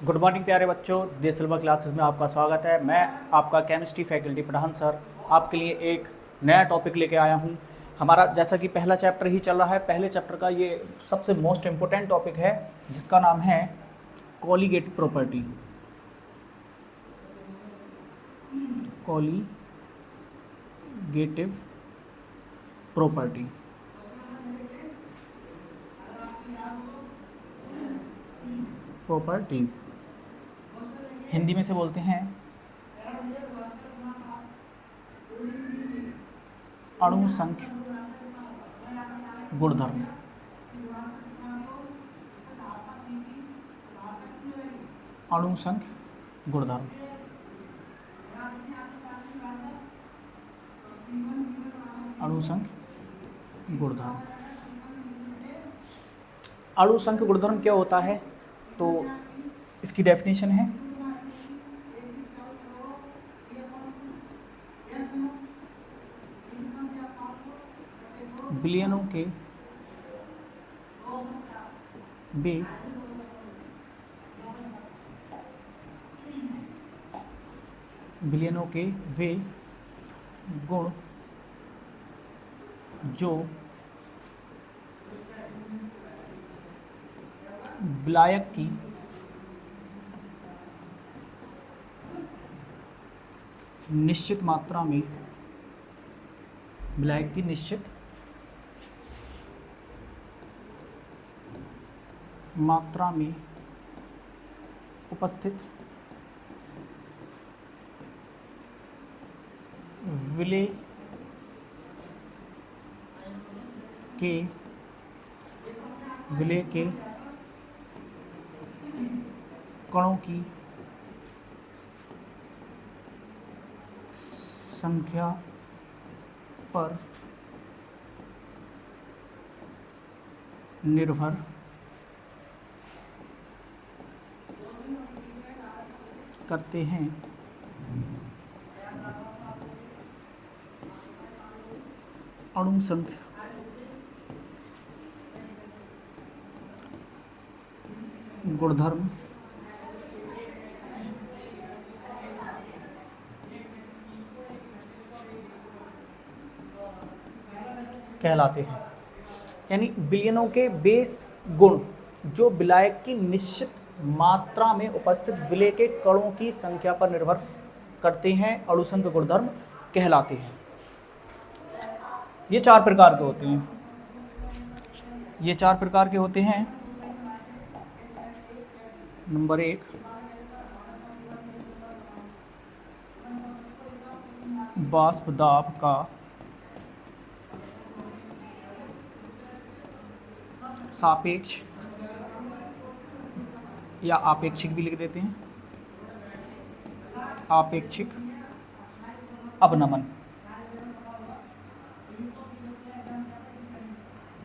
Good morning प्यारे बच्चों, दे silver classes में आपका स्वागत है। मैं आपका केमिस्ट्री फैकल्टी पठान सर आपके लिए एक नया टॉपिक लेके आया हूँ। हमारा जैसा कि पहला चैप्टर ही चल रहा है, पहले चैप्टर का ये सबसे मोस्ट इम्पोर्टेंट टॉपिक है जिसका नाम है colligative property. Colligative property properties Hindi में से बोलते हैं अणु संख्य गुणधर्म। अणु संख्य गुणधर्म। अणु संख्य गुणधर्म। अणु संख्य गुणधर्म क्या होता है? तो इसकी डेफिनेशन है बिलियनों के वे गुण जो विलायक की निश्चित मात्रा में उपस्थित विलेय के कणों की संख्या पर निर्भर करते हैं। अणु संख्य गुणधर्म कहलाते हैं। यानी बिलियनों के बेस गुण जो विलायक की निश्चित मात्रा में उपस्थित विलेय के कणों की संख्या पर निर्भर करते हैं, अणु संख्य गुणधर्म कहलाते हैं। ये चार प्रकार के होते हैं। नंबर 1, वाष्प दाब का सापेक्ष या आपेक्षिक भी लिख देते हैं, आपेक्षिक अवनमन।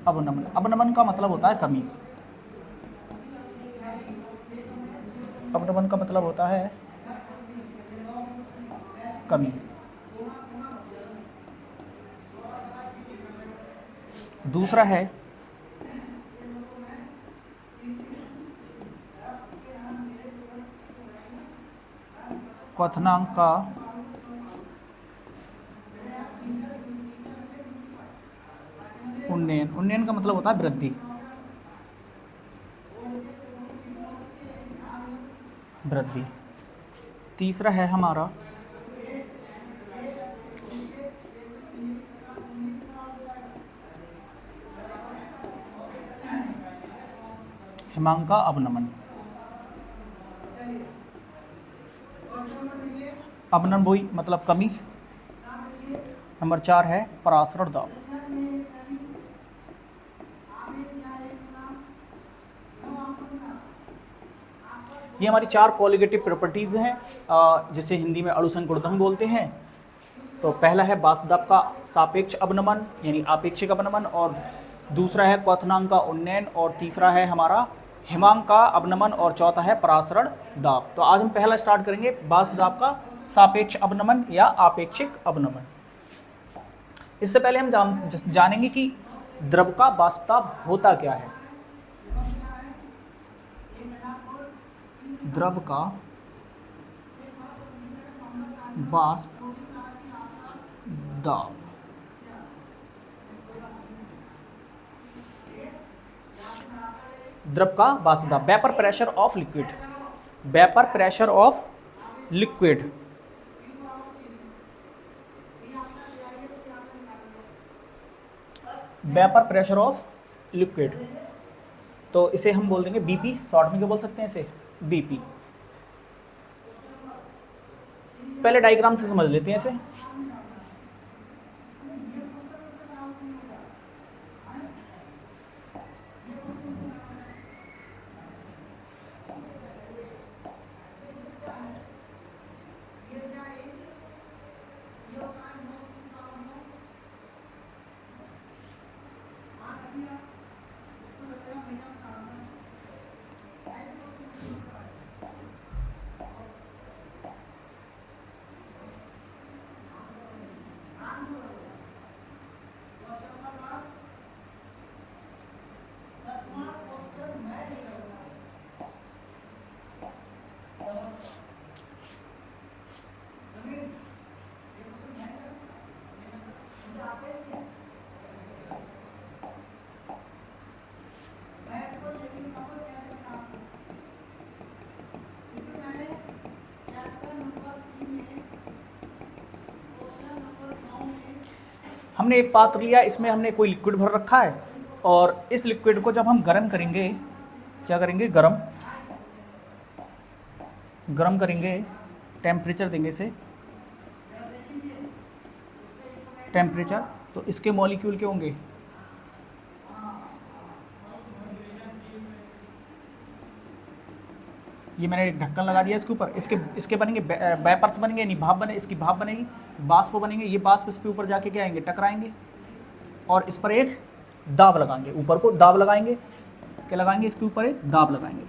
अवनमन का मतलब होता है कमी। अवनमन का मतलब होता है कमी। दूसरा है क्वथनांक का उन्नयन। उन्नयन का मतलब होता है वृद्धि। तीसरा है हमारा हिमांक का अवनमन। अवनमन वही मतलब कमी। नंबर 4 है परासरण दाब। ये हमारी 4 कोलिगेटिव प्रॉपर्टीज हैं जिसे हिंदी में अणु संख्य गुणधर्म बोलते हैं। तो पहला है वाष्प दाब का सापेक्ष अवनमन यानी आपेक्षिक अवनमन, और दूसरा है क्वथनांक का उन्नयन, और तीसरा है हमारा हिमांक का अवनमन, और चौथा है परासरण दाब। तो आज हम पहला स्टार्ट करेंगे वाष्प दाब का सापेक्ष अवनमन या आपेक्षिक अवनमन। इससे पहले हम जानेंगे कि द्रव का वाष्प दाब होता क्या है। द्रव का वाष्प दाब। द्रव का वाष्प दाब, vapour pressure of liquid, vapour pressure of liquid. Vapour pressure of liquid, तो इसे हम बोल देंगे बीपी, शॉर्ट में क्या बोल सकते हैं इसे, बीपी। पहले डायग्राम से समझ लेते हैं इसे। हमने एक पात्र लिया, इसमें हमने कोई लिक्विड भर रखा है, और इस लिक्विड को जब हम गर्म करेंगे, क्या करेंगे, गर्म करेंगे, टेम्परेचर देंगे इसे, टेम्परेचर, तो इसके मॉलिक्यूल क्या होंगे, ये मैंने एक ढक्कन लगा दिया इसके ऊपर, इसके बनेंगे वेपर्स बनेंगे, यानी भाप बने, इसकी भाप बनेगी, बाष्प बनेंगे, ये बाष्प इसके ऊपर जाके क्या आएंगे, टकराएंगे, और इस पर एक दाब लगाएंगे, ऊपर को दाब लगाएंगे, क्या लगाएंगे, इसके ऊपर एक दाब लगाएंगे।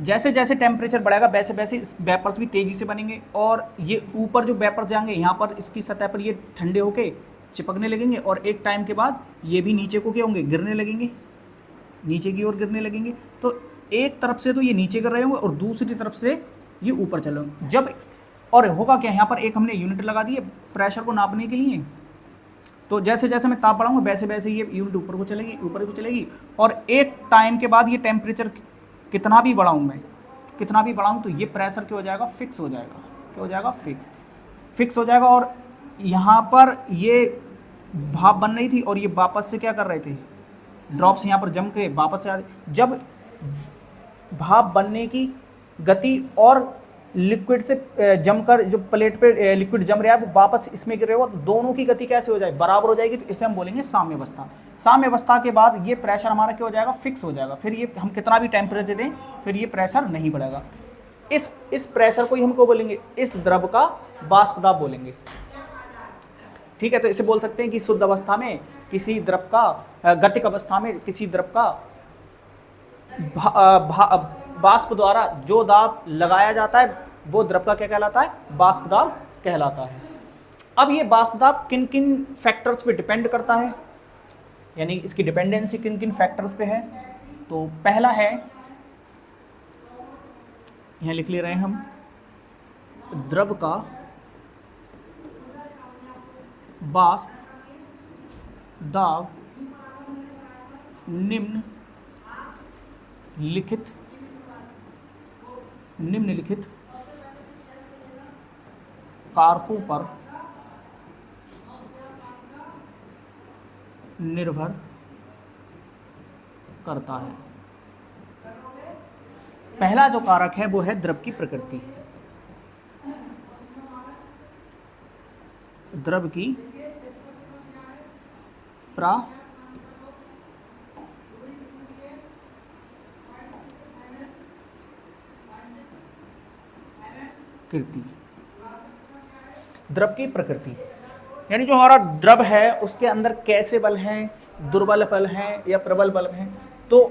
जैसे जैसे टेम्परेचर बढ़ेगा वैसे वैसे इस वेपर्स भी तेज़ी से बनेंगे, और ये ऊपर जो वेपर्स जाएंगे यहाँ पर इसकी सतह पर ये ठंडे होके चिपकने लगेंगे, और एक टाइम के बाद ये भी नीचे को क्या होंगे, गिरने लगेंगे, नीचे की ओर गिरने लगेंगे। तो एक तरफ से तो ये नीचे गिर रहे होंगे और दूसरी तरफ से ये ऊपर चले होंगे। जब और होगा क्या, यहाँ पर एक हमने यूनिट लगा दी है प्रेशर को नापने के लिए, तो जैसे जैसे मैं ताप बढ़ाऊंगा वैसे वैसे ये यूनिट ऊपर को चलेगी, और एक टाइम के बाद ये टेम्परेचर कितना भी बढ़ाऊँ तो ये प्रेशर क्या हो जाएगा, फिक्स हो जाएगा, क्या हो जाएगा, फिक्स हो जाएगा। और यहाँ पर ये भाप बन रही थी और ये वापस से क्या कर रहे थे, ड्रॉप्स यहाँ पर जम के वापस से जब भाप बनने की गति और लिक्विड से जमकर जो प्लेट पे लिक्विड जम रहा है वो वापस इसमें गिर रहा होगा, तो दोनों की गति कैसे हो जाए, बराबर हो जाएगी, तो इसे हम बोलेंगे साम्यावस्था। साम्यावस्था के बाद ये प्रेशर हमारा क्या हो जाएगा, फिक्स हो जाएगा, फिर ये हम कितना भी टेम्परेचर दें फिर ये प्रेशर नहीं बढ़ेगा। इस प्रेशर को ही हमको बोलेंगे, इस द्रव का वाष्प दाब बोलेंगे, ठीक है। तो इसे बोल सकते हैं कि शुद्ध अवस्था में किसी द्रव का, गतिक अवस्था में किसी द्रव का वाष्प द्वारा जो दाब लगाया जाता है वो द्रव का क्या कहलाता है, वाष्प दाब कहलाता है। अब ये वाष्प दाब किन किन फैक्टर्स पे डिपेंड करता है, यानी इसकी डिपेंडेंसी किन किन फैक्टर्स पे है, तो पहला है, यहाँ लिख ले रहे हैं हम, द्रव का वाष्प दाब निम्नलिखित कारकों पर निर्भर करता है। पहला जो कारक है वो है द्रव की प्रकृति, द्रव की प्रकृति, द्रव की प्रकृति यानी जो हमारा द्रव है उसके अंदर कैसे बल हैं, दुर्बल बल हैं या प्रबल बल हैं। तो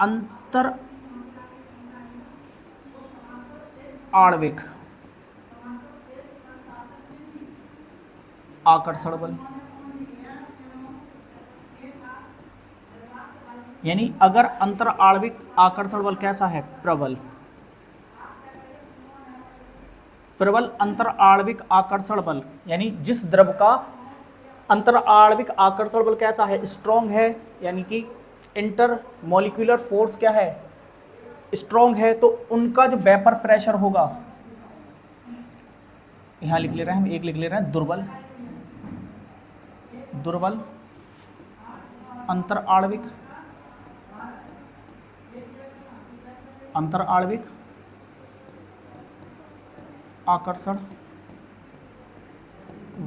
अंतर आणविक आकर्षण बल, यानी अगर अंतर आणविक आकर्षण बल कैसा है, प्रबल, प्रबल अंतर आणविक आकर्षण बल, यानी जिस द्रव का अंतर आणविक आकर्षण बल कैसा है, स्ट्रॉन्ग है, यानी कि इंटर मॉलिक्यूलर फोर्स क्या है, स्ट्रॉन्ग है, तो उनका जो वेपर प्रेशर होगा, यहां लिख ले रहे हैं हम, एक लिख ले रहे हैं दुर्बल, दुर्बल अंतर आणविक, अंतर आणविक आकर्षण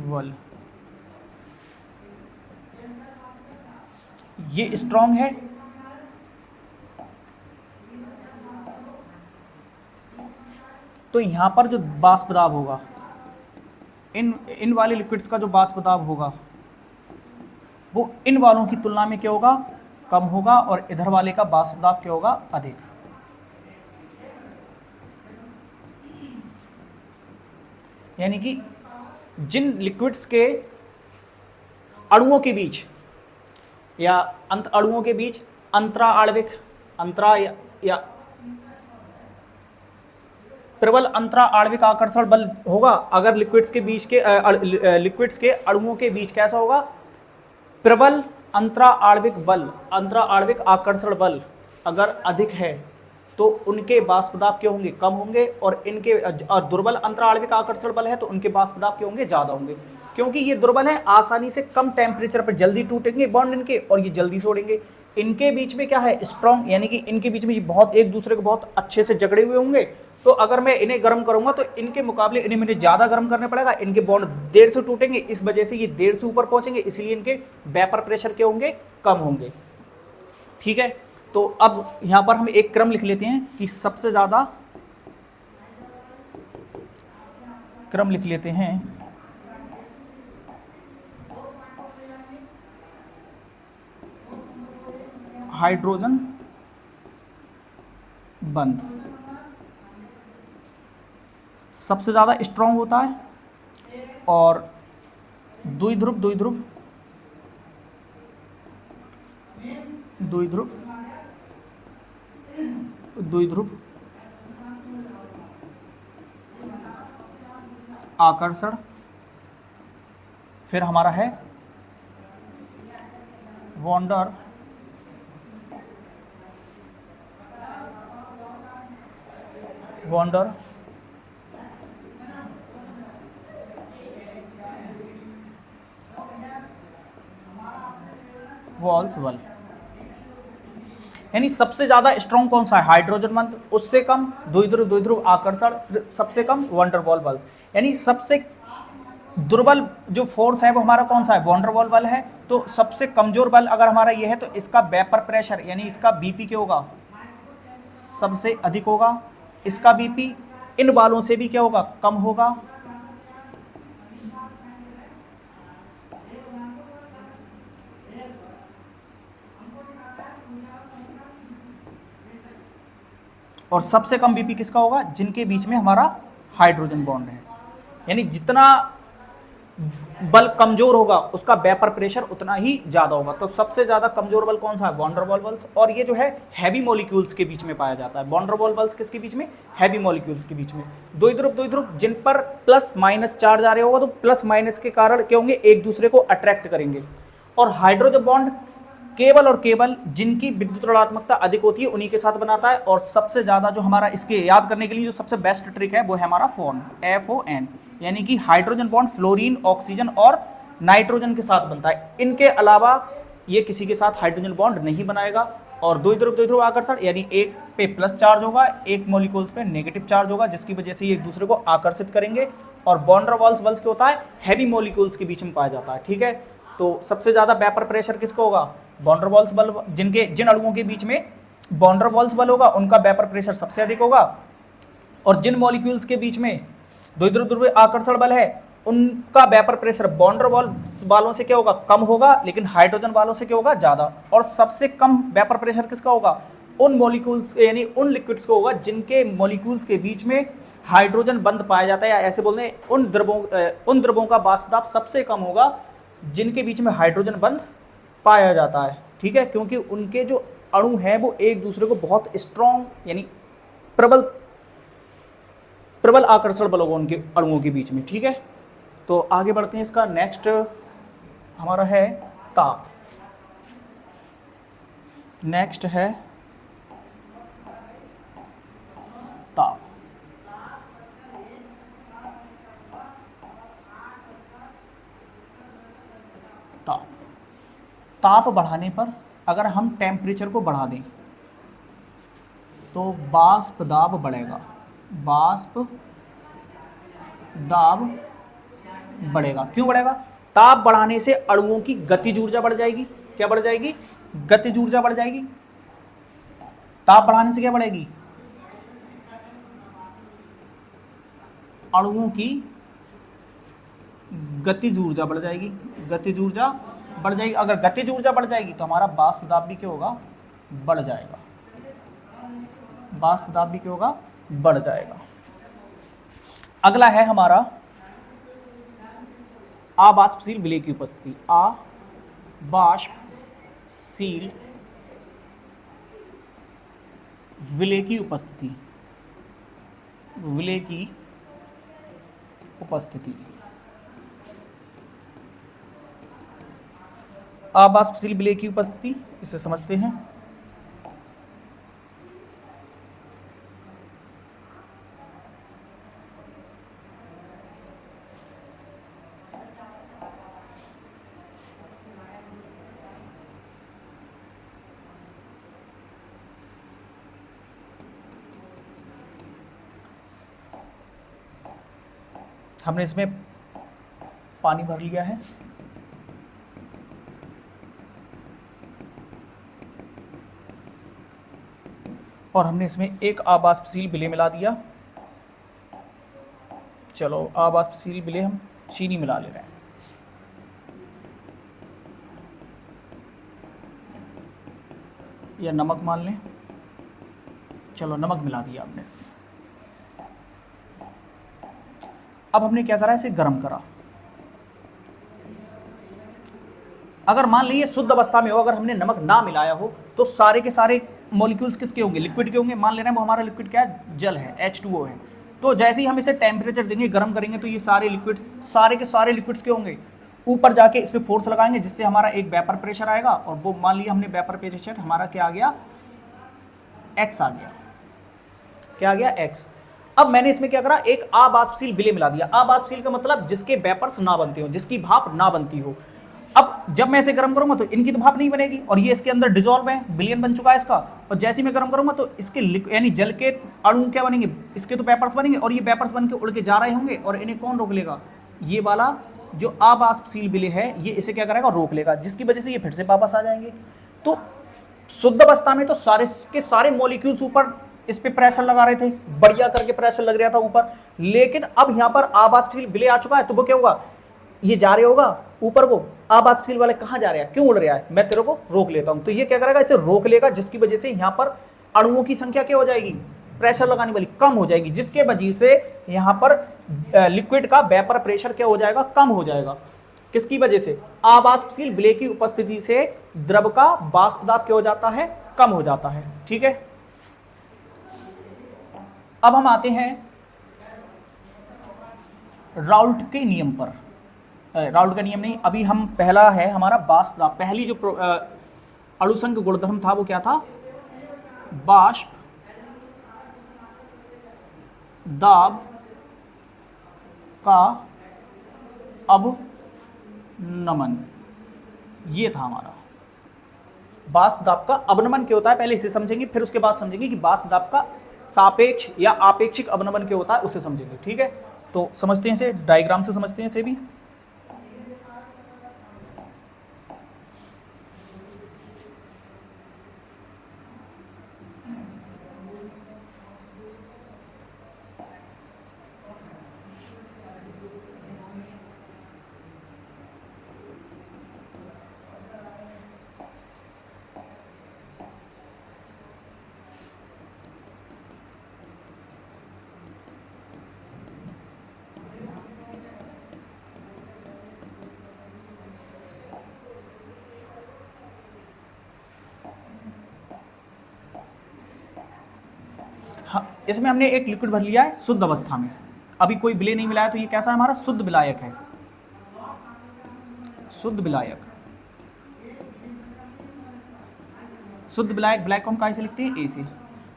बल, ये स्ट्रॉन्ग है, तो यहां पर जो वाष्प दाब होगा, इन वाले लिक्विड्स का जो वाष्प दाब होगा वो इन वालों की तुलना में क्या होगा, कम होगा, और इधर वाले का वाष्प दाब क्या होगा, अधिक। यानी कि जिन लिक्विड्स के अणुओं के बीच या अंत अणुओं के बीच अंतरा आणविक अंतरा या प्रबल अंतरा आणविक आकर्षण बल होगा, अगर लिक्विड्स के बीच के लिक्विड्स के अणुओं के बीच कैसा होगा, प्रबल अंतरा आणविक बल, अंतरा आणविक आकर्षण बल अगर अधिक है तो उनके वाष्प दाब क्या होंगे, कम होंगे, और इनके दुर्बल अंतरा आणविक आकर्षण बल है तो उनके वाष्प दाब क्या होंगे, ज्यादा होंगे, क्योंकि ये दुर्बल है, आसानी से कम टेम्परेचर पर जल्दी टूटेंगे बॉन्ड इनके, और ये जल्दी छोड़ेंगे। इनके बीच में क्या है, स्ट्रॉन्ग, यानी कि इनके बीच में बहुत एक दूसरे को बहुत अच्छे से जकड़े हुए होंगे, तो अगर मैं इन्हें गर्म करूंगा तो इनके मुकाबले इन्हें मुझे ज्यादा गर्म करना पड़ेगा, इनके बॉन्ड देर से टूटेंगे, इस वजह से ये देर से ऊपर पहुंचेंगे, इसलिए इनके वेपर प्रेशर क्या होंगे, कम होंगे। ठीक है, तो अब यहां पर हम एक क्रम लिख लेते हैं कि सबसे ज्यादा क्रम लिख लेते हैं, हाइड्रोजन बंध सबसे ज्यादा स्ट्रांग होता है, और द्विध्रुव द्विध्रुव द्विध्रुव द्विध्रुव आकर्षण, फिर हमारा है वॉन्डर वॉन्डर वॉल्स बल, यानी सबसे ज्यादा स्ट्रॉन्ग कौन सा है, हाइड्रोजन बंध, उससे कम द्विध्रुव द्विध्रुव आकर्षण, सबसे कम वॉन डेर वाल बल, यानी सबसे दुर्बल जो फोर्स है वो हमारा कौन सा है, वॉन डेर वाल बल है। तो सबसे कमजोर बल अगर हमारा ये है तो इसका वेपर प्रेशर यानी इसका बीपी क्या होगा, सबसे अधिक होगा, इसका बीपी इन वालों से भी क्या होगा, कम होगा। और सबसे कम बीपी किसका होगा, जिनके बीच में हमारा हाइड्रोजन बॉन्ड है, यानी जितना बल कमजोर होगा उसका वेपर प्रेशर उतना ही ज्यादा होगा। तो सबसे ज्यादा कमजोर बल कौन सा है, वॉन डेर वाल बल्स, और ये जो है हैवी मॉलिक्यूल्स के बीच में पाया जाता है। वॉन डेर वाल बल्स किसके बीच में, हैवी मॉलिक्यूल्स के बीच में। द्विध्रुव द्विध्रुव जिन पर प्लस माइनस चार्ज आ रहे होगा तो प्लस माइनस के कारण क्या होंगे, एक दूसरे को अट्रैक्ट करेंगे। और हाइड्रोजन बॉन्ड केवल और केवल जिनकी विद्युत ऋणात्मकता अधिक होती है उन्हीं के साथ बनाता है। और सबसे ज्यादा जो हमारा इसके याद करने के लिए जो सबसे बेस्ट ट्रिक है वो है हमारा फोन, FON, यानी कि हाइड्रोजन बॉन्ड फ्लोरीन, ऑक्सीजन और नाइट्रोजन के साथ बनता है। इनके अलावा ये किसी के साथ हाइड्रोजन बॉन्ड नहीं बनाएगा। और द्विध्रुव द्विध्रुव आकर्षण यानी एक पे प्लस चार्ज होगा, एक मॉलिक्यूल्स पे नेगेटिव चार्ज होगा, जिसकी वजह से ये एक दूसरे को आकर्षित करेंगे। और वॉन डेर वाल्स बल्स क्या होता है, हैवी मॉलिक्यूल्स के बीच में पाया जाता है। ठीक है, तो सबसे ज्यादा वेपर प्रेशर किसका होगा, वॉन डेर वाल्स बल, जिन अणुओं के बीच में वॉन डेर वाल्स बल होगा उनका वेपर प्रेशर सबसे अधिक होगा। और जिन मॉलिक्यूल्स के बीच में द्विध्रुव द्विध्रुव आकर्षण बल है उनका vapour pressure van der Waals वालों से क्या होगा, कम होगा, लेकिन हाइड्रोजन वालों से क्या होगा, ज्यादा। और सबसे कम वेपर प्रेशर किसका होगा, उन मॉलिक्यूल्स यानी उन लिक्विड्स को होगा जिनके मॉलिक्यूल्स के बीच में हाइड्रोजन बंध पाया जाता है, या ऐसे बोलते हैं उन द्रवों का वाष्प दाब सबसे कम होगा जिनके बीच में हाइड्रोजन बंध पाया जाता है। ठीक है, क्योंकि उनके जो अणु है वो एक दूसरे को बहुत स्ट्रॉन्ग यानी प्रबल प्रबल आकर्षण बल होगा उनके अणुओं के बीच में, ठीक है। तो आगे बढ़ते हैं, इसका नेक्स्ट हमारा है ताप। नेक्स्ट है ताप। ताप ताप बढ़ाने पर अगर हम टेम्परेचर को बढ़ा दें तो वाष्प दाब बढ़ेगा, वाष्प दाब बढ़ेगा। क्यों बढ़ेगा? ताप बढ़ाने से अणुओं की गतिज ऊर्जा बढ़ जाएगी। क्या बढ़ जाएगी? गतिज ऊर्जा बढ़ जाएगी। ताप बढ़ाने से क्या बढ़ेगी? अणुओं की गतिज ऊर्जा बढ़ जाएगी। गतिज ऊर्जा बढ़ जाएगी। अगर गतिज ऊर्जा बढ़ जाएगी तो हमारा वाष्प दाब भी क्या होगा? बढ़ जाएगा। वाष्प दाब भी क्या होगा? बढ़ जाएगा। अगला है हमारा अवाष्पशील विलेय की उपस्थिति। अवाष्पशील विलेय की उपस्थिति। विलेय की उपस्थिति। अवाष्पशील विलेय की उपस्थिति, इसे समझते हैं। हमने इसमें पानी भर लिया है और हमने इसमें एक अवाष्पशील विलेय मिला दिया। चलो अवाष्पशील विलेय हम चीनी मिला ले रहे हैं। या नमक मान लें। चलो नमक मिला दिया हमने इसमें। अब हमने क्या करा? इसे गर्म करा। अगर मान लीजिए शुद्ध अवस्था में हो, अगर हमने नमक ना मिलाया हो तो सारे के सारे मॉलिक्यूल्स किसके होंगे? लिक्विड के होंगे। मान ले रहे हैं वो हमारा लिक्विड क्या है? जल है, H2O है। तो जैसे ही हम इसे टेम्परेचर देंगे, गर्म करेंगे, तो ये सारे लिक्विड्स, सारे के सारे लिक्विड्स के होंगे। ऊपर जाके इस पर फोर्स लगाएंगे जिससे हमारा एक वेपर प्रेशर आएगा, और वो मान लिया हमने वेपर प्रेशर हमारा क्या आ गया? X आ गया। क्या आ गया? X। अब मैंने इसमें क्या करा? एक अवाष्पशील विलेय मिला दिया। अवाष्पशील का मतलब जिसके वेपर्स ना बनते हो, जिसकी भाप ना बनती हो। अब जब मैं इसे गर्म करूंगा तो इनकी तो भाप नहीं बनेगी, और ये इसके अंदर डिजोल्व है, विलयन बन चुका है इसका। और जैसे ही मैं गर्म करूंगा तो इसके यानी जल के अणु क्या बनेंगे? इसके तो वेपर्स बनेंगे, और ये वेपर्स बन के उड़ के जा रहे होंगे, और इन्हें कौन रोक लेगा? ये वाला जो अवाष्पशील विलेय है ये इसे क्या करेगा? रोक लेगा, जिसकी वजह से ये फिर से वापस आ जाएंगे। तो शुद्ध अवस्था में तो सारे के सारे मॉलिक्यूल्स ऊपर इस पे प्रेशर लगा रहे थे, बढ़िया करके प्रेशर लग रहा था ऊपर। लेकिन अब यहां पर अवाष्पशील विलेय आ चुका है, तो वो क्या होगा? ये जा रहे होगा ऊपर को। अवाष्पशील वाले कहां जा रहे हैं? क्यों उड़ रहा है? मैं तेरे को रोक लेता हूं। तो ये क्या करेगा? इसे रोक लेगा, जिसकी वजह से यहां पर अणुओं की संख्या क्या हो जाएगी? प्रेशर लगाने वाली कम हो जाएगी, जिसके वजह से यहां पर लिक्विड का वेपर प्रेशर क्या हो जाएगा? कम हो जाएगा। किसकी वजह से? अवाष्पशील विलेय की उपस्थिति से द्रव का वाष्प दाब क्या हो जाता है? कम हो जाता है। ठीक है। अब हम आते हैं राउल्ट के नियम पर। राउल्ट का नियम नहीं, अभी हम पहला है हमारा वाष्प दाब। पहली जो अणुसंघ गुणधर्म था वो क्या था? वाष्प दाब का अवनमन, ये था हमारा। वाष्प दाब का अवनमन क्या होता है पहले इसे समझेंगे, फिर उसके बाद समझेंगे कि वाष्प दाब का सापेक्ष या आपेक्षिक अवनमन क्या होता है, उसे समझेंगे। ठीक है, तो समझते हैं इसे, डायग्राम से समझते हैं इसे भी। हाँ, इसमें हमने एक लिक्विड भर लिया है शुद्ध अवस्था में, अभी कोई विलय नहीं मिला है, तो ये कैसा है हमारा शुद्ध विलायक है, शुद्ध विलायक। शुद्ध विलायक, ब्लैक को हम कहाँ से लिखते हैं, ए से।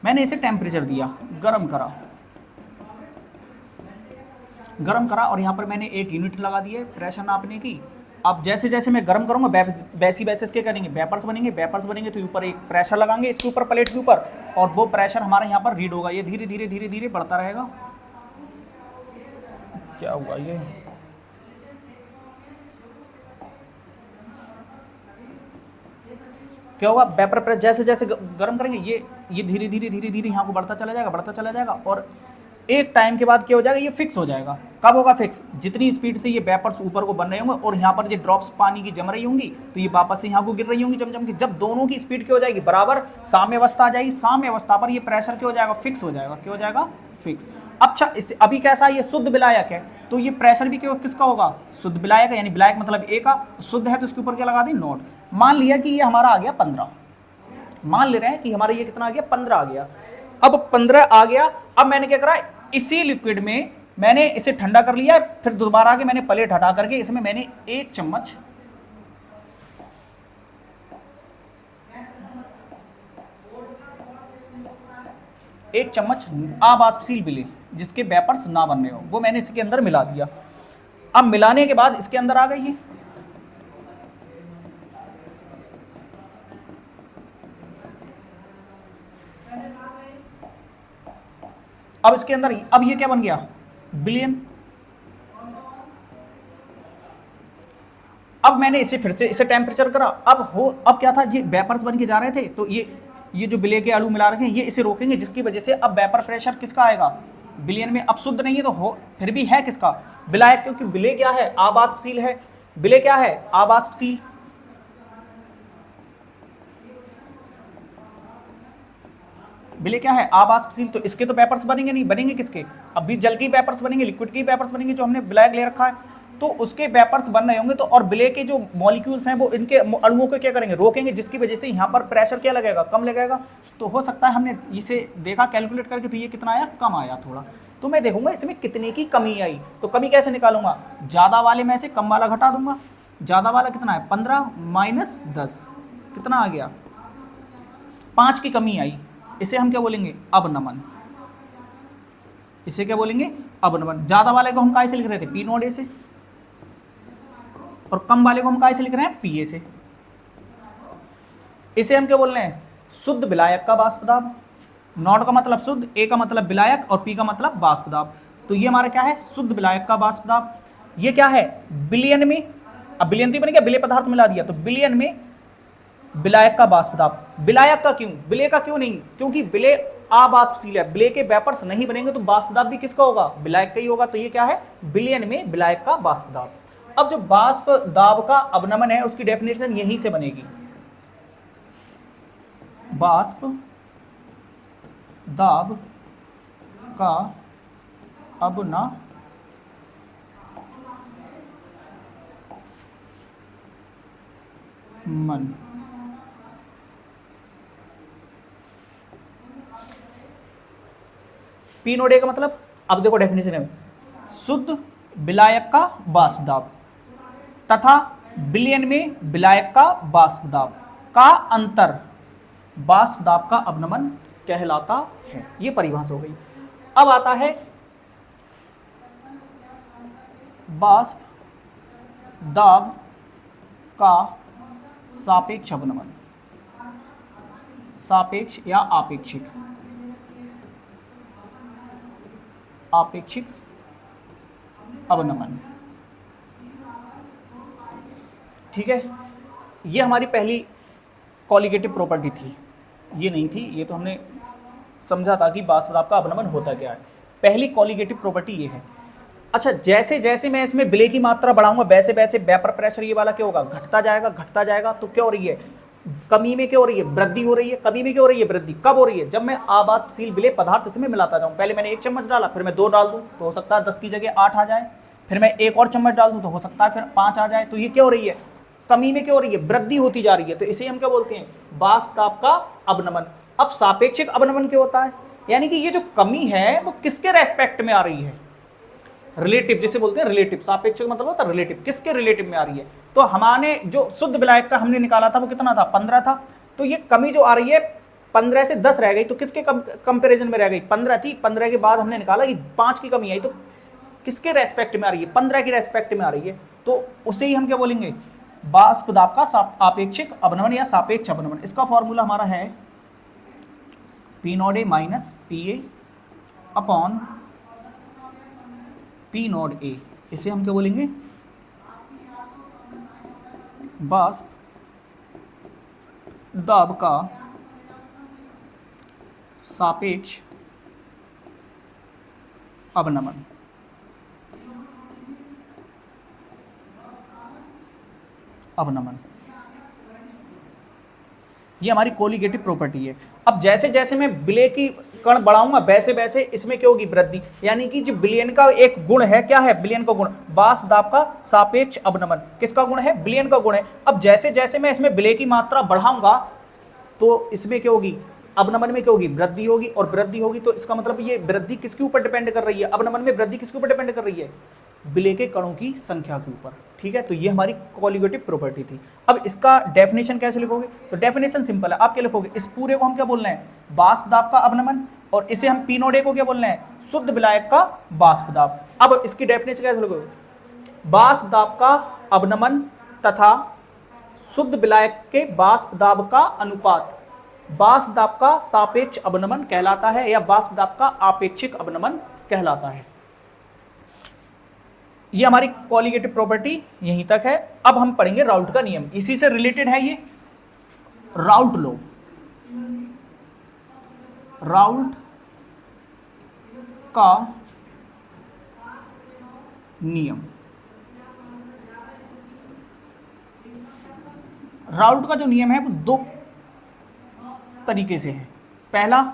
मैंने इसे टेम्परेचर दिया, गर्म करा, गर्म करा, और यहाँ पर मैंने एक यूनिट लगा दी है प्रेशर नापने की। अब जैसे जैसे मैं गर्म करूँगा वैसी वैसे इसके करेंगे वेपर्स बनेंगे, वेपर्स बनेंगे तो ऊपर एक प्रेशर लगाएंगे इसके ऊपर, प्लेट के ऊपर, और वो प्रेशर हमारा यहाँ पर रीड होगा, ये धीरे धीरे धीरे धीरे बढ़ता रहेगा। क्या हुआ ये, क्या होगा, वेपर प्रेस जैसे जैसे गर्म करेंगे ये धीरे धीरे धीरे धीरे यहाँ को बढ़ता चला जाएगा, बढ़ता चला जाएगा, और एक टाइम के बाद क्या हो जाएगा, ये फिक्स हो जाएगा। कब होगा फिक्स, जितनी स्पीड से ये वेपर्स ऊपर को बन रहे होंगे और यहाँ पर ये ड्रॉप्स पानी की जम रही होंगी, तो ये वापस से यहाँ को गिर रही होंगी जम जम के। जब दोनों की स्पीड क्या हो जाएगी, बराबर साम्य अवस्था आ जाएगी, साम्य अवस्था पर ये प्रेशर क्या हो जाएगा, फिक्स हो जाएगा। क्या हो जाएगा, फिक्स। अच्छा, इस अभी कैसा है, ये शुद्ध विलायक है, तो ये प्रेशर भी क्यों किसका होगा, शुद्ध विलायक है, यानी विलायक मतलब ए का, शुद्ध है तो इसके ऊपर क्या लगा दें, नोट। मान लिया कि ये हमारा आ गया 15, मान ले रहे हैं कि हमारा ये कितना आ गया, 15 आ गया। अब 15 आ गया, अब मैंने क्या करा, इसी लिक्विड में मैंने इसे ठंडा कर लिया, फिर दोबारा आके मैंने प्लेट हटा करके इसमें मैंने एक चम्मच अवाष्पशील विलेय जिसके वेपर्स ना बन रहे हो, वो मैंने इसके अंदर मिला दिया। अब मिलाने के बाद इसके अंदर आ गई ये, अब इसके अंदर अब ये क्या बन गया, बिलियन। अब मैंने इसे फिर से इसे टेम्परेचर करा, अब क्या था, ये वेपर्स बन के जा रहे थे, तो ये जो विलेय के अणु मिला रखे हैं ये इसे रोकेंगे, जिसकी वजह से अब वेपर प्रेशर किसका आएगा, बिलियन में। अब शुद्ध नहीं है तो हो फिर भी है किसका, विलायक, क्योंकि विलेय क्या है, अवाष्पशील है, विलेय क्या है, अवाष्पशील। विलेय क्या है, अवाष्पशील, तो इसके तो वेपर्स बनेंगे नहीं, बनेंगे किसके, अब भी जल के वेपर्स बनेंगे, लिक्विड के वेपर्स बनेंगे, जो हमने विलायक ले रखा है तो उसके वेपर्स बन रहे होंगे, तो और विलेय के जो मॉलिक्यूल्स हैं वो इनके अणुओं को क्या करेंगे, रोकेंगे, जिसकी वजह से यहाँ पर प्रेशर क्या लगेगा, कम लगेगा। तो हो सकता है हमने इसे देखा कैलकुलेट करके, तो ये कितना आया, कम आया थोड़ा, तो मैं देखूंगा इसमें कितने की कमी आई। तो कमी कैसे निकालूंगा, ज़्यादा वाले में से कम वाला घटा दूंगा। ज़्यादा वाला कितना है, 15 माइनस 10 कितना आ गया, 5 की कमी आई। इसे हम क्या बोलेंगे, अवनमन। इसे क्या बोलेंगे, अवनमन। ज़्यादा वाले को हम काय से लिख रहे थे, पी नोड ए से, और कम वाले को हम काय से लिख रहे हैं, पी ए से। इसे हम क्या बोल रहे हैं, शुद्ध विलायक का वाष्प दाब। नॉट का मतलब शुद्ध, ए का मतलब विलायक, और पी का मतलब वाष्प दाब। तो ये हमारा क्या है, शुद्ध विलायक का वाष्प दाब। ये क्या है, बिलियन में, अब बिलियन बन गया, विलेय पदार्थ मिला दिया, तो बिलियन में विलायक का वाष्प दाब। विलायक का क्यों, विलेय का क्यों नहीं, क्योंकि विलेय अवाष्पशील है, विलेय के वेपर्स नहीं बनेंगे तो वाष्प दाब भी किसका होगा, विलायक का ही होगा। तो ये क्या है, बिलियन में विलायक का वाष्प दाब। अब जो वाष्प दाब का अवनमन है उसकी डेफिनेशन यहीं से बनेगी, वाष्प दाब का अवनमन। पी नोड ए का मतलब, अब देखो डेफिनेशन है, शुद्ध विलायक का वाष्प दाब तथा बिलियन में विलायक का वाष्प दाब का अंतर वाष्प दाब का अवनमन कहलाता है। ये परिभाषा हो गई। अब आता है वाष्प दाब का सापेक्ष अवनमन, सापेक्ष या आपेक्षिक, आपेक्षिक अवनमन। ठीक है, ये हमारी पहली कॉलिगेटिव प्रॉपर्टी थी, ये नहीं थी, ये तो हमने समझा था कि वाष्प दाब का अवनमन होता क्या है। पहली कॉलिगेटिव प्रॉपर्टी ये है। अच्छा, जैसे जैसे मैं इसमें विलेय की मात्रा बढ़ाऊंगा वैसे वैसे वेपर प्रेशर ये वाला क्या होगा, घटता जाएगा, घटता जाएगा। तो क्या हो रही है, कमी में क्या हो रही है, वृद्धि हो रही है। कमी में क्या हो रही है, वृद्धि। कब हो रही है, जब मैं अवाष्पशील विलेय पदार्थ इसमें मिलाता जाऊं। पहले मैंने 1 चम्मच डाला, फिर मैं 2 डाल दूं तो हो सकता है 10 की जगह 8 आ जाए, फिर मैं 1 और चम्मच डाल दूं तो हो सकता है फिर 5 आ जाए। तो ये क्या हो रही है, कमी में क्या हो रही है, वृद्धि होती जा रही है। तो इसे हम क्या बोलते हैं, वाष्प दाब का अवनमन। अब सापेक्षिक अवनमन क्या होता है, यानी कि ये जो कमी है वो किसके रेस्पेक्ट में आ रही है, रिलेटिव, जिसे बोलते हैं रिलेटिव, सापेक्ष का मतलब होता है रिलेटिव, किसके रिलेटिव में आ रही है। तो हमारे जो शुद्ध विलायक का हमने निकाला था वो कितना था, 15 था, तो ये कमी जो आ रही है 15 से 10 रह गई, तो किसके कंपैरिजन में रह गई, 15 थी, 15 के बाद हमने निकाला कि 5 की कमी आई, तो किसके रेस्पेक्ट में आ रही है, 15 के रेस्पेक्ट में आ रही है, तो उसे ही हम क्या बोलेंगे, वाष्प दाब का आपेक्षिक अवनमन या सापेक्ष अवनमन। इसका फॉर्मूला हमारा है P not A minus P A upon P not ए, इसे हम क्या बोलेंगे, वाष्प दाब का सापेक्ष अवनमन। ये हमारी कोलिगेटिव प्रॉपर्टी है। अब जैसे जैसे मैं विलय की कण बढ़ाऊंगा वैसे वैसे इसमें क्या होगी, वृद्धि, यानी कि जो विलयन का एक गुण है, क्या है विलयन का गुण, वाष्प दाब का सापेक्ष अवनमन, किसका गुण है, विलयन का गुण है। अब जैसे जैसे मैं इसमें विलय की मात्रा बढ़ाऊंगा तो इसमें क्या होगी, अवनमन में क्या होगी, वृद्धि होगी, और वृद्धि होगी तो इसका मतलब ये वृद्धि किसके ऊपर डिपेंड कर रही है, अवनमन में वृद्धि किसके ऊपर डिपेंड कर रही है, विलय के कणों की संख्या के ऊपर। ठीक है, तो ये हमारी कोलिगेटिव प्रॉपर्टी थी। अब इसका डेफिनेशन कैसे लिखोगे, तो डेफिनेशन सिंपल है, आप क्या लिखोगे, इस पूरे को हम क्या बोल रहे हैं, वाष्प दाब का अवनमन, और इसे हम पी नोट ए को क्या बोल रहे हैं, शुद्ध विलायक का वाष्प दाब। अब इसकी डेफिनेशन कैसे लिखोगे, वाष्प दाब का अवनमन तथा शुद्ध विलायक के वाष्प दाब का अनुपात वाष्प दाब का सापेक्ष अवनमन कहलाता है, या वाष्प दाब का आपेक्षिक अवनमन कहलाता है। ये हमारी कोलिगेटिव प्रॉपर्टी यहीं तक है। अब हम पढ़ेंगे राउल्ट का नियम, इसी से रिलेटेड है ये राउल्ट लॉ, राउल्ट का नियम। राउल्ट का जो नियम है वो दो तरीके से है। पहला,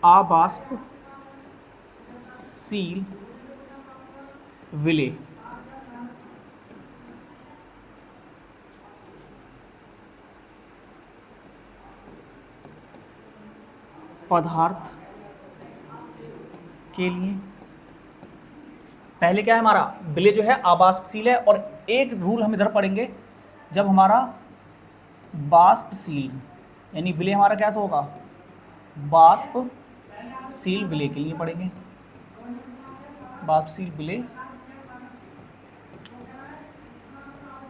अवाष्पशील विलय, पदार्थ के लिए। पहले क्या है हमारा, विलय जो है अवाष्पशील है, और एक रूल हम इधर पढ़ेंगे, जब हमारा वाष्पशील यानी विलय हमारा कैसा होगा, वाष्पशील विलय के लिए पढ़ेंगे, वाष्पशील विलय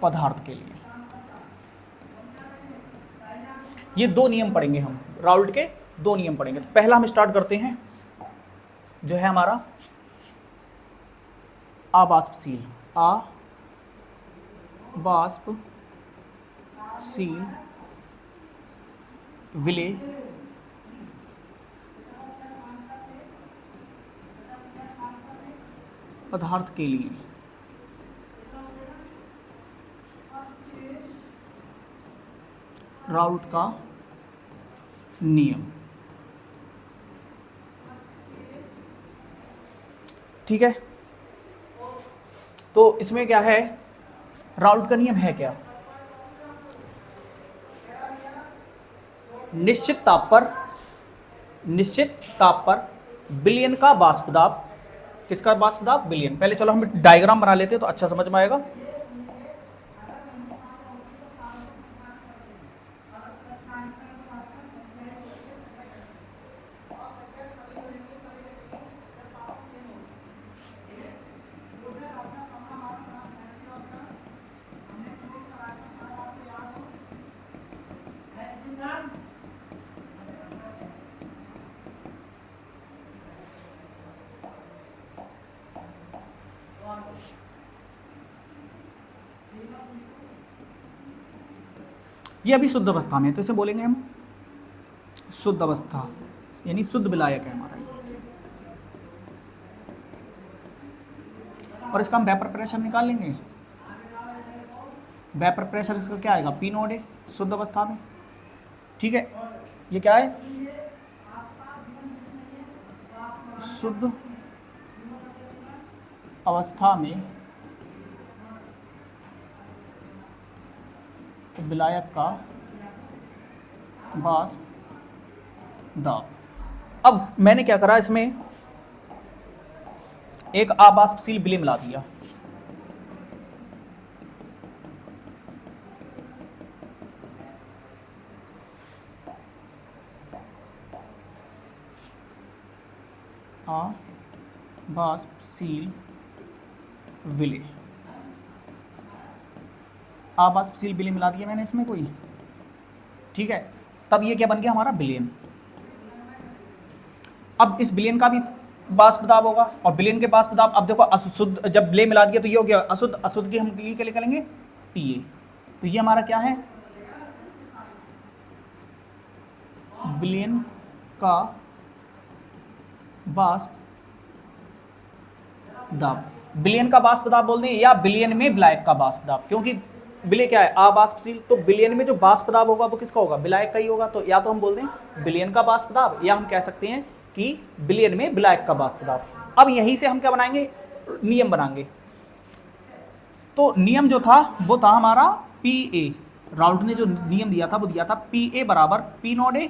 पदार्थ के लिए। ये दो नियम पढ़ेंगे हम, राउल्ट के दो नियम पढ़ेंगे। तो पहला हम स्टार्ट करते हैं, जो है हमारा अवाष्पशील, अवाष्पशील विलय पदार्थ के लिए। राउल्ट का नियम, ठीक है। तो इसमें क्या है, राउल्ट का नियम है क्या, निश्चित ताप पर विलयन का वाष्प दाब, किसका वाष्प दाब, विलयन। पहले चलो हम डायग्राम बना लेते हैं तो अच्छा समझ में आएगा। ये अभी शुद्ध अवस्था में है, तो इसे बोलेंगे हम शुद्ध अवस्था, यानी शुद्ध विलायक है हमारा ये। और इसका हम वेपर प्रेशर निकाल लेंगे। वेपर प्रेशर इसका क्या आएगा, पी नॉट ए शुद्ध अवस्था में, ठीक है। ये क्या है, शुद्ध अवस्था में विलायक का वाष्प दाब। अब मैंने क्या करा, इसमें एक अवाष्पशील विलय मिला दिया। अवाष्पशील विलय, अवाष्पशील विलय मिला दिया मैंने इसमें कोई, ठीक है। तब ये क्या बन गया हमारा, विलयन। अब इस विलयन का भी वाष्प दाब होगा, और विलयन के वाष्प दाब, अब देखो अशुद्ध जब विलय मिला दिया तो ये हो गया अशुद्ध, अशुद्ध की हम के लिए करेंगे TA। तो ये हमारा क्या है, विलयन का वाष्प दाब, विलयन का वाष्प दाब बोल दें, या विलयन में विलायक का वाष्प दाब, क्योंकि विलय क्या है, अवाष्पशील, तो विलयन में जो वाष्प दाब होगा वो किसका होगा, विलायक का ही होगा। तो या तो हम बोल दें विलयन का वाष्प दाब, या हम कह सकते हैं कि विलयन में विलायक का वाष्प दाब। अब यहीं से हम क्या बनाएंगे, नियम बनाएंगे। तो नियम जो था वो था हमारा PA, राउल्ट ने जो नियम दिया था वो दिया था PA बराबर P0A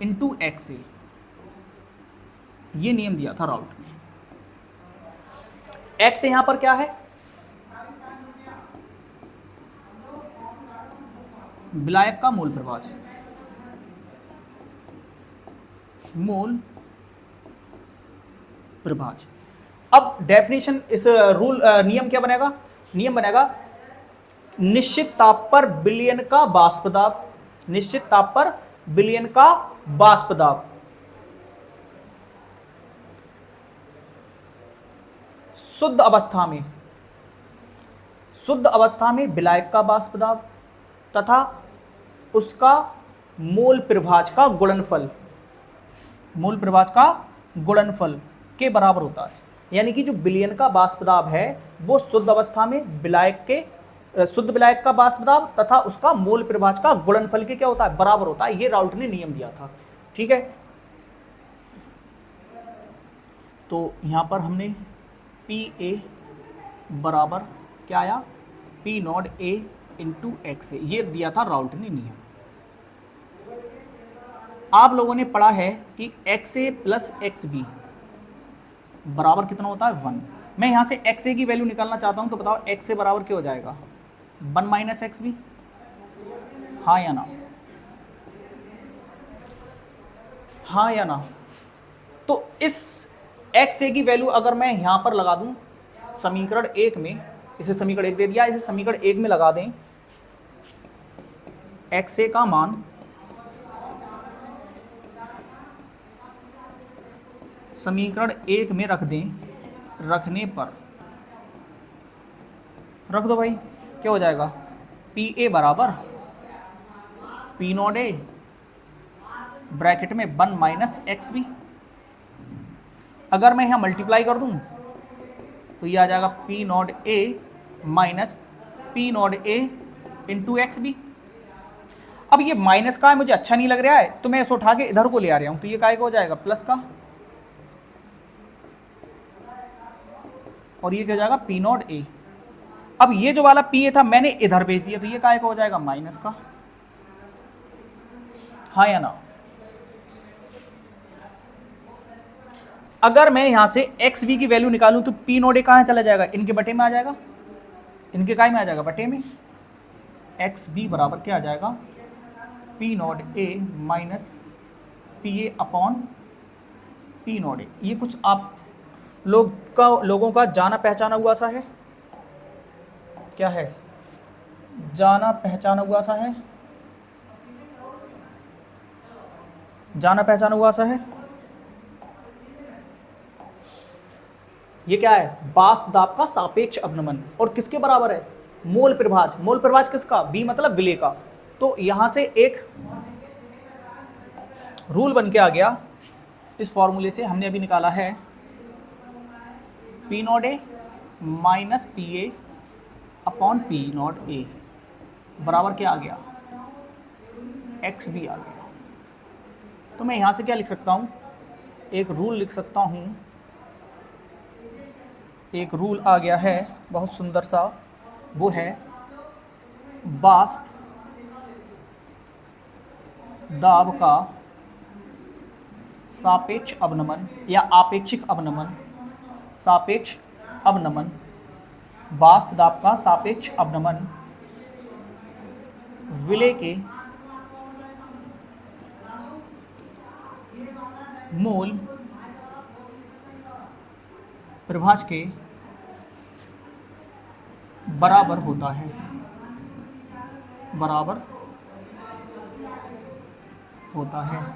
इंटू XA, ये नियम दिया था राउल्ट ने। X यहां पर क्या है, विलायक का मोल प्रभाज, मोल प्रभाज। अब डेफिनेशन, इस रूल नियम क्या बनेगा, नियम बनेगा निश्चित ताप पर विलयन का वाष्प दाब, निश्चित ताप पर विलयन का वाष्प दाब शुद्ध अवस्था में, शुद्ध अवस्था में विलायक का वाष्प दाब तथा उसका मोल प्रभाज का गुणनफल, मोल प्रभाज का गुणनफल के बराबर होता है। यानी कि जो विलयन का वाष्प दाब है वो शुद्ध अवस्था में विलायक के, शुद्ध विलायक का वाष्प दाब तथा उसका मोल प्रभाज का गुणनफल के क्या होता है, बराबर होता है। ये राउल्ट ने नियम दिया था, ठीक है। तो यहां पर हमने PA बराबर क्या आया, P0A इंटू XA, ये दिया था राउल्ट ने नियम। आप लोगों ने पढ़ा है कि XA प्लस XB बराबर कितना होता है, 1। मैं यहां से XA की वैल्यू निकालना चाहता हूं, तो बताओ XA बराबर क्या हो जाएगा, 1 माइनस XB, हाँ या ना, हाँ या ना। तो इस XA की वैल्यू अगर मैं यहां पर लगा दूं समीकरण 1 में, इसे समीकरण 1 दे दिया, इसे समीकरण 1 में लगा दें, XA का मान समीकरण 1 में रख दें, रखने पर रख दो भाई, क्या हो जाएगा, PA बराबर P0A ब्रैकेट में 1 माइनस XB। अगर मैं यहाँ मल्टीप्लाई कर दूं तो ये आ जाएगा P0A minus P0A into XB। अब ये माइनस का है, मुझे अच्छा नहीं लग रहा है, तो मैं इसे उठा के इधर को ले आ रहा हूं, तो ये काय का हो जाएगा, प्लस का, और ये क्या हो जाएगा, P0A। अब ये जो वाला PA था मैंने इधर भेज दिया, तो ये काय का हो जाएगा, माइनस का, हाँ या ना। अगर मैं यहां से XB की वैल्यू निकालूं तो P0A कहां चला जाएगा, इनके बटे में आ जाएगा, इनके काय में आ जाएगा, बटे में। XB बराबर क्या आ जाएगा, P0A minus PA upon P0A। ये कुछ आप लोगों का जाना पहचाना हुआ सा है, क्या है, जाना पहचाना हुआ सा है, जाना पहचाना हुआ सा है। ये क्या है, वाष्प दाब का सापेक्ष अवनमन, और किसके बराबर है, मोल प्रभाज। मोल प्रभाज किसका, B मतलब विलय का। तो यहां से एक रूल बन के आ गया, इस फॉर्मूले से हमने अभी निकाला है P0A minus PA upon P0A बराबर क्या आ गया, XB आ गया। तो मैं यहां से क्या लिख सकता हूं, एक रूल लिख सकता हूं, एक रूल आ गया है बहुत सुंदर सा, वो है वाष्प दाब का सापेक्ष अवनमन या आपेक्षिक अवनमन, सापेक्ष अवनमन, वाष्प दाब का सापेक्ष अवनमन विलेय के मूल प्रभाज के बराबर होता है, बराबर होता है।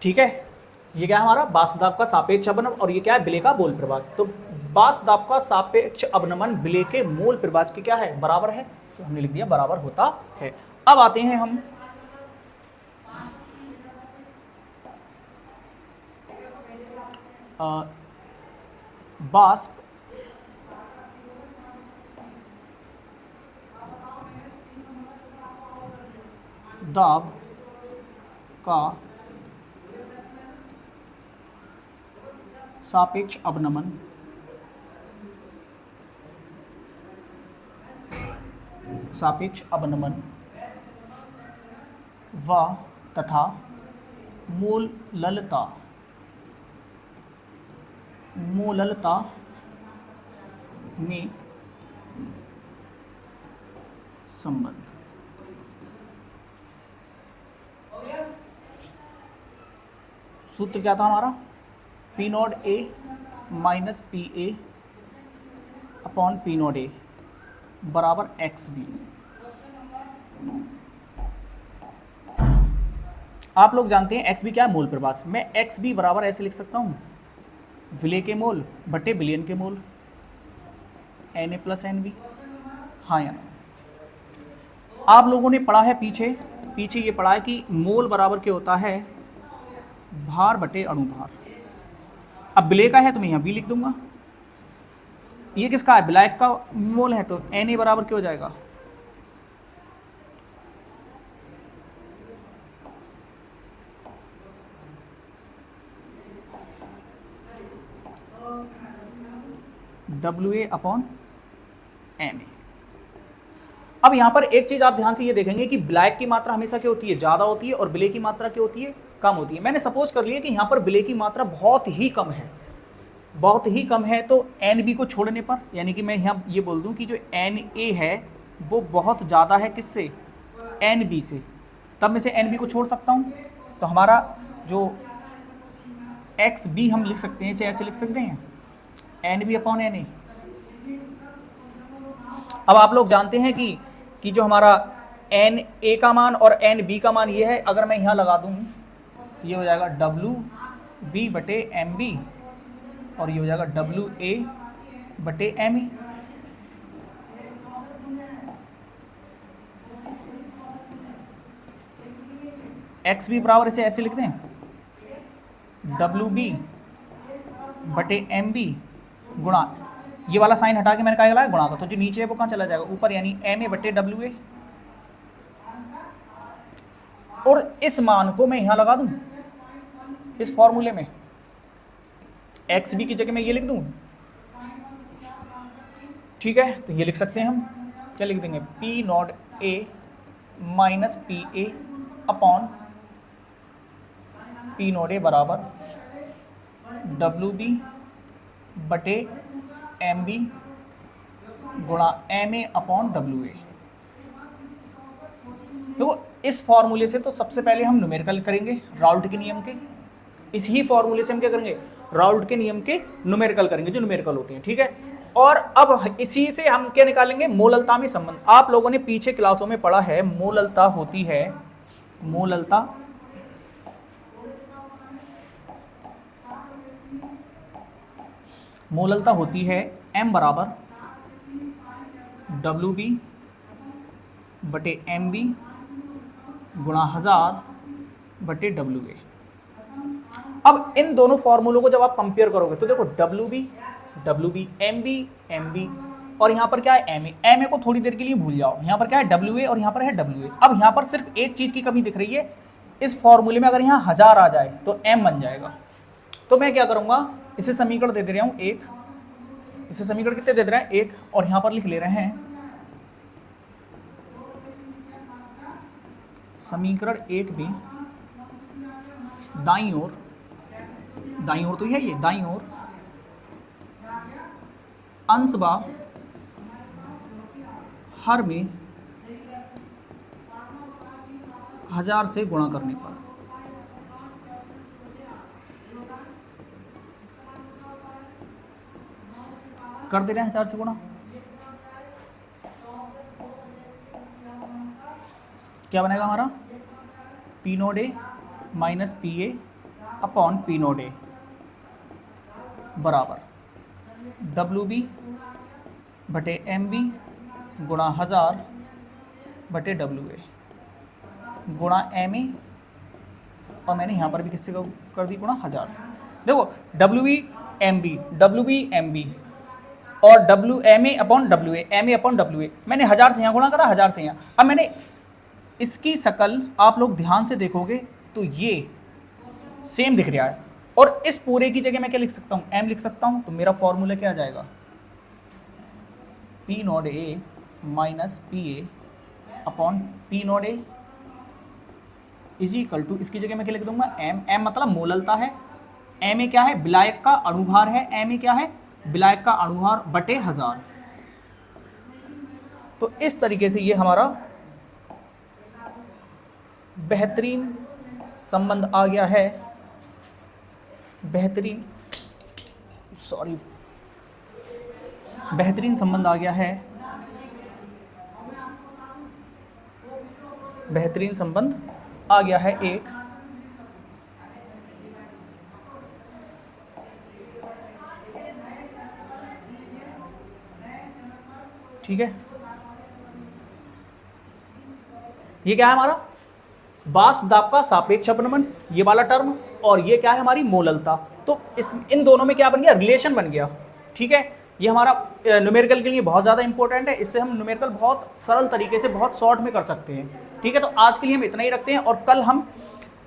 ठीक है, ये क्या है हमारा वाष्प दाब का सापेक्ष अवनमन, और ये क्या है विलेय का मूल प्रभाज। तो वाष्प दाब का सापेक्ष अवनमन विलेय के मूल प्रभाज के क्या है, बराबर है, तो हमने लिख दिया बराबर होता है। अब आते हैं हम वाष्प दाब का सापेक्ष अवनमन व तथा मूललता में संबंध। सूत्र क्या था हमारा, P not A minus P A upon P not A बराबर एक्स बी। आप लोग जानते हैं एक्स बी क्या है, मूल प्रभाज। मैं एक्स बी बराबर ऐसे लिख सकता हूं, विलेय के मोल बटे विलयन के मोल, N A plus N B. हाँ या ना। आप लोगों ने पढ़ा है पीछे ये पढ़ा है कि मोल बराबर क्या होता है, भार बटे अणु भार। अब विलेय का है तो मैं यहाँ बी लिख दूंगा। ये किसका है, ब्लैक का मोल है, तो एन ए बराबर क्या हो जाएगा, W A upon M A. अब यहां पर एक चीज आप ध्यान से ये देखेंगे कि ब्लैक की मात्रा हमेशा क्या होती है, ज्यादा होती है, और विलेय की मात्रा क्या होती है, कम होती है। मैंने सपोज कर लिया कि यहां पर विलेय की मात्रा बहुत ही कम है, बहुत ही कम है, तो एन बी को छोड़ने पर, यानी कि मैं यहाँ ये बोल दूं कि जो एन ए है वो बहुत ज़्यादा है किससे, एन बी से, तब मैं से एन बी को छोड़ सकता हूँ। तो हमारा जो एक्स बी हम लिख सकते हैं, इसे ऐसे लिख सकते हैं, N B upon N A. अब आप लोग जानते हैं कि जो हमारा एन ए का मान और एन बी का मान ये है, अगर मैं यहाँ लगा दूँ तो ये हो जाएगा डब्ल्यू बी बटे एम बी, और ये हो जाएगा डब्ल्यू ए बटे एम ई। एक्स बी बराबर इसे ऐसे लिखते हैं, डब्ल्यू बी बटे एम बी गुणा, ये वाला साइन हटा के मैंने कहा लगाया गुणा का, तो जो नीचे है वो कहाँ चला जाएगा, ऊपर, यानी एम ए बटे डब्ल्यू ए। और इस मान को मैं यहां लगा दूं इस फॉर्मूले में, एक्स बी की जगह मैं ये लिख दूं, ठीक है। तो ये लिख सकते हैं हम, क्या लिख देंगे, P not A minus P A upon P not A बराबर डब्ल्यू बी बटे एम बी गुणा M A upon W A. देखो इस फॉर्मूले से तो सबसे पहले हम न्यूमेरिकल करेंगे राउल्ट के नियम के, इसी फॉर्मूले से हम क्या करेंगे, राउल्ट के नियम के न्यूमेरिकल करेंगे, जो न्यूमेरिकल होते हैं, ठीक है। और अब इसी से हम क्या निकालेंगे, मोललता में संबंध। आप लोगों ने पीछे क्लासों में पढ़ा है मोललता होती है, मोललता होती है m बराबर डब्ल्यू बी बटे एम बी गुणा 1000 बटे डब्ल्यू ए। अब इन दोनों फॉर्मूलों को जब आप कंपेयर करोगे तो देखो डब्ल्यू बी एम बी और यहाँ पर क्या है एम ए को थोड़ी देर के लिए भूल जाओ, यहाँ पर क्या है WA और यहाँ पर है WA। अब यहाँ पर सिर्फ एक चीज़ की कमी दिख रही है, इस फॉर्मूले में अगर यहाँ 1000 आ जाए तो M बन जाएगा। तो मैं क्या करूँगा, इसे समीकरण दे रहा हूँ 1, इसे समीकरण कितने दे रहे हैं 1, और यहाँ पर लिख ले रहे हैं समीकरण 1 भी दाईं ओर तो है ये, दाईं ओर अंश बा हर में 1000 से गुणा करने पर। कर दे रहे हैं 1000 से गुणा, क्या बनेगा हमारा P node A minus PA upon P node A बराबर WB बटे MB गुणा 1000 बटे WA गुणा MA, और मैंने यहाँ पर भी किससे कर दी गुणा 1000 से। देखो WB MB और MA अपॉन WA मैंने 1000 से यहाँ गुणा करा, 1000 से यहाँ। अब मैंने इसकी शकल आप लोग ध्यान से देखोगे तो ये सेम दिख रहा है, और इस पूरे की जगह मैं क्या लिख सकता हूँ M लिख सकता हूँ। तो मेरा फॉर्मूला क्या आ जाएगा P naught A minus PA upon P naught A is equal to, इसकी जगह मैं क्या लिख दूंगा M मतलब मोललता है, Ma क्या है विलायक का अणुभार है, Ma क्या है विलायक का अणुभार बटे 1000। तो इस तरीके से ये हमारा बेहतरीन संबंध आ गया है, बेहतरीन संबंध आ गया है, बेहतरीन संबंध आ गया है एक ठीक है। ये क्या है हमारा वाष्प दाब का सापेक्ष अपनमन, ये वाला टर्म, और ये क्या है हमारी मोललता। तो इन दोनों में क्या बन गया रिलेशन बन गया, ठीक है। ये हमारा न्यूमेरिकल के लिए बहुत ज़्यादा इंपॉर्टेंट है, इससे हम न्यूमेरिकल बहुत सरल तरीके से बहुत शॉर्ट में कर सकते हैं, ठीक है। तो आज के लिए हम इतना ही रखते हैं, और कल हम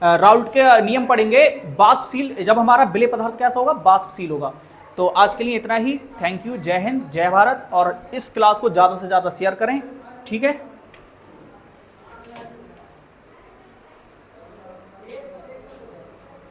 राउल्ट के नियम पढ़ेंगे, वाष्पशील जब हमारा विलेय पदार्थ कैसा होगा वाष्पशील होगा। तो आज के लिए इतना ही, थैंक यू, जय हिंद, जय भारत, और इस क्लास को ज़्यादा से ज़्यादा शेयर करें, ठीक है।